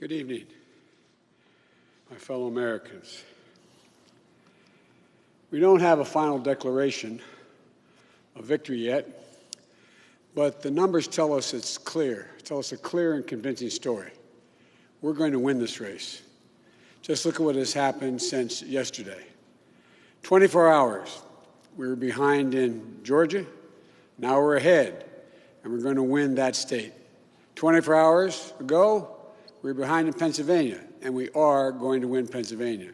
Good evening, my fellow Americans. We don't have a final declaration of victory yet, but the numbers tell us it's clear, tell us a clear and convincing story. We're going to win this race. Just look at what has happened since yesterday. 24 hours, we were behind in Georgia. Now we're ahead, and we're going to win that state. 24 hours ago, we were behind in Pennsylvania, and we are going to win Pennsylvania.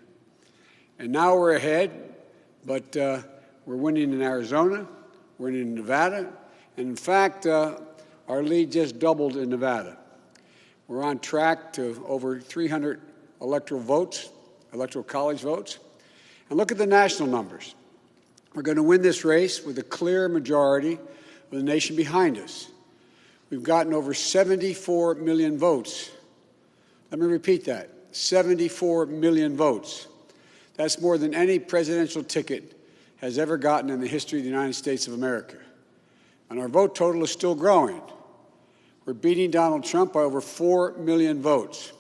And now we're ahead, but we're winning in Arizona, we're winning in Nevada, and in fact, our lead just doubled in Nevada. We're on track to over 300 electoral college votes. And look at the national numbers. We're going to win this race with a clear majority of the nation behind us. We've gotten over 74 million votes. Let me repeat that, 74 million votes. That's more than any presidential ticket has ever gotten in the history of the United States of America. And our vote total is still growing. We're beating Donald Trump by over 4 million votes.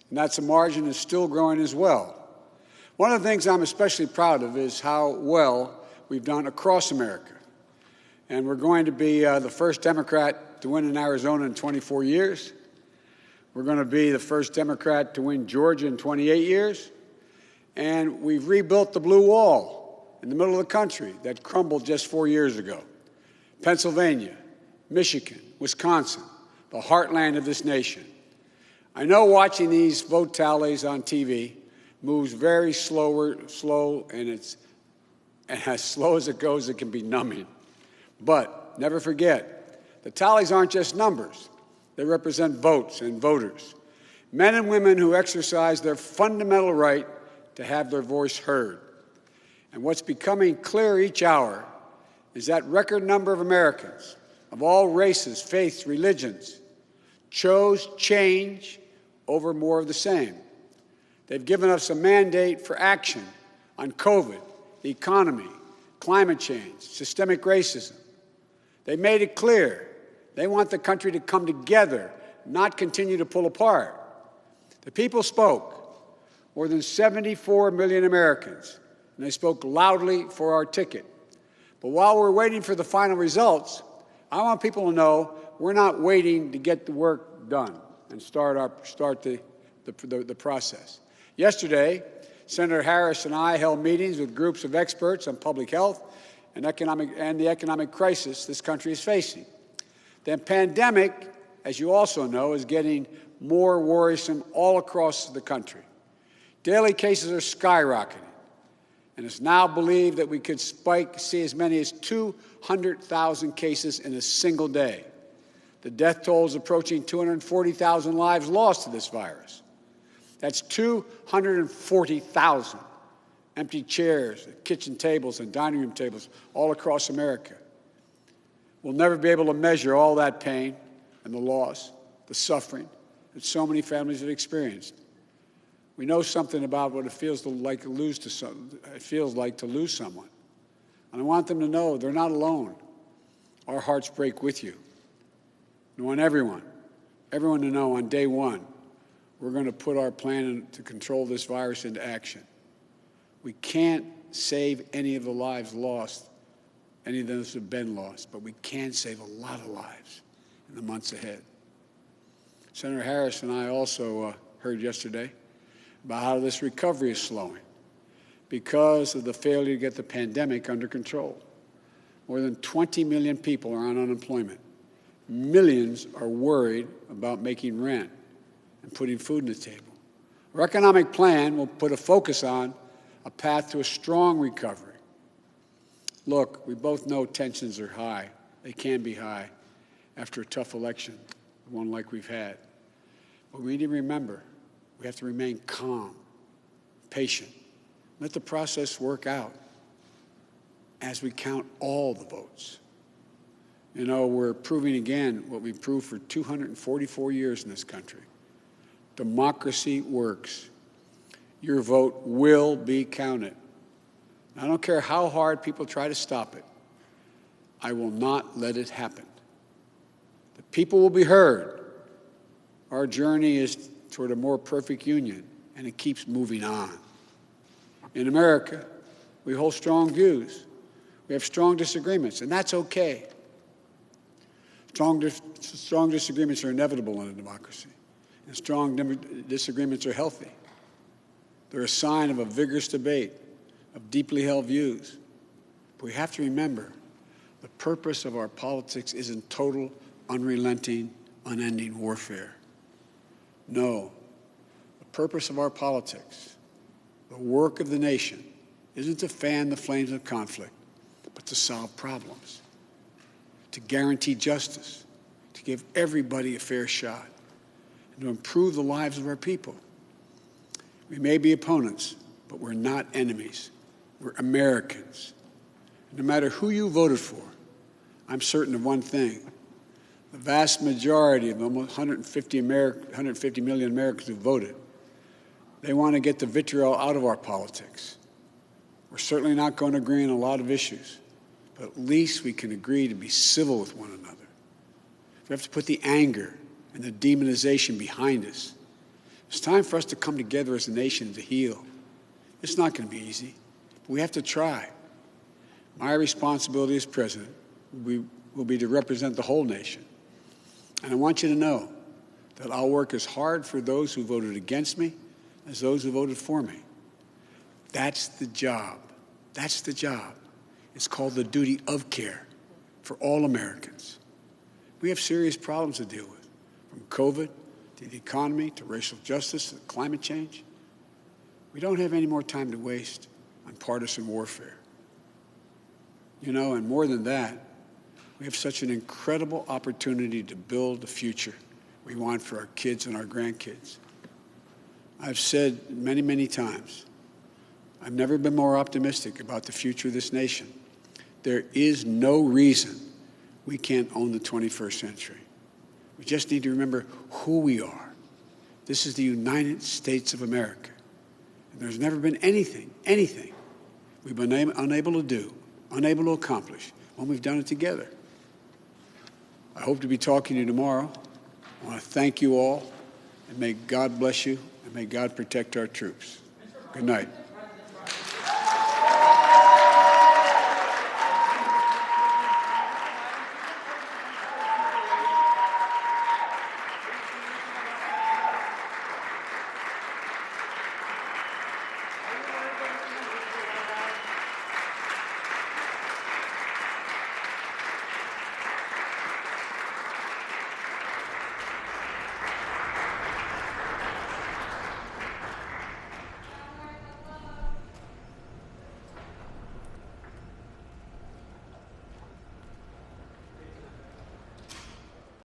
And that's a margin that's still growing as well. One of the things I'm especially proud of is how well we've done across America. And we're going to be the first Democrat to win in Arizona in 24 years. We're going to be the first Democrat to win Georgia in 28 years. And we've rebuilt the blue wall in the middle of the country that crumbled just 4 years ago. Pennsylvania, Michigan, Wisconsin, the heartland of this nation. I know watching these vote tallies on TV moves very slow, and as slow as it goes, it can be numbing. But never forget, the tallies aren't just numbers. They represent votes and voters, men and women who exercise their fundamental right to have their voice heard. And what's becoming clear each hour is that record number of Americans of all races, faiths, religions chose change over more of the same. They've given us a mandate for action on COVID, the economy, climate change, systemic racism. They made it clear they want the country to come together, not continue to pull apart. The people spoke, more than 74 million Americans, and they spoke loudly for our ticket. But while we're waiting for the final results, I want people to know we're not waiting to get the work done and start the process. Yesterday, Senator Harris and I held meetings with groups of experts on public health and the economic crisis this country is facing. The pandemic, as you also know, is getting more worrisome all across the country. Daily cases are skyrocketing, and it's now believed that we could see as many as 200,000 cases in a single day. The death toll is approaching 240,000 lives lost to this virus. That's 240,000 empty chairs, kitchen tables, and dining room tables all across America. We'll never be able to measure all that pain and the loss, the suffering that so many families have experienced. We know something about what it feels like to lose someone. And I want them to know they're not alone. Our hearts break with you. I want everyone to know on day one, we're going to put our plan to control this virus into action. We can't save any of the lives lost. Any of those have been lost, but we can save a lot of lives in the months ahead. Senator Harris and I also heard yesterday about how this recovery is slowing because of the failure to get the pandemic under control. More than 20 million people are on unemployment. Millions are worried about making rent and putting food on the table. Our economic plan will put a focus on a path to a strong recovery. Look, we both know tensions are high. They can be high after a tough election, one like we've had. But we need to remember, we have to remain calm, patient. Let the process work out as we count all the votes. You know, we're proving again what we've proved for 244 years in this country. Democracy works. Your vote will be counted. I don't care how hard people try to stop it. I will not let it happen. The people will be heard. Our journey is toward a more perfect union, and it keeps moving on. In America, we hold strong views. We have strong disagreements, and that's okay. Strong disagreements are inevitable in a democracy, and strong disagreements are healthy. They're a sign of a vigorous debate, of deeply held views. But we have to remember, the purpose of our politics isn't total, unrelenting, unending warfare. No, the purpose of our politics, the work of the nation, isn't to fan the flames of conflict, but to solve problems, to guarantee justice, to give everybody a fair shot, and to improve the lives of our people. We may be opponents, but we're not enemies. We're Americans. No matter who you voted for, I'm certain of one thing. The vast majority of almost 150 million Americans who voted, they want to get the vitriol out of our politics. We're certainly not going to agree on a lot of issues, but at least we can agree to be civil with one another. We have to put the anger and the demonization behind us. It's time for us to come together as a nation to heal. It's not going to be easy, but we have to try. My responsibility as president will be to represent the whole nation. And I want you to know that I'll work as hard for those who voted against me as those who voted for me. That's the job. That's the job. It's called the duty of care for all Americans. We have serious problems to deal with, from COVID to the economy to racial justice to climate change. We don't have any more time to waste on partisan warfare. You know, and more than that, we have such an incredible opportunity to build the future we want for our kids and our grandkids. I've said many, many times, I've never been more optimistic about the future of this nation. There is no reason we can't own the 21st century. We just need to remember who we are. This is the United States of America. And there's never been anything we've been unable to do, unable to accomplish when we've done it together. I hope to be talking to you tomorrow. I want to thank you all, and may God bless you, and may God protect our troops. Good night.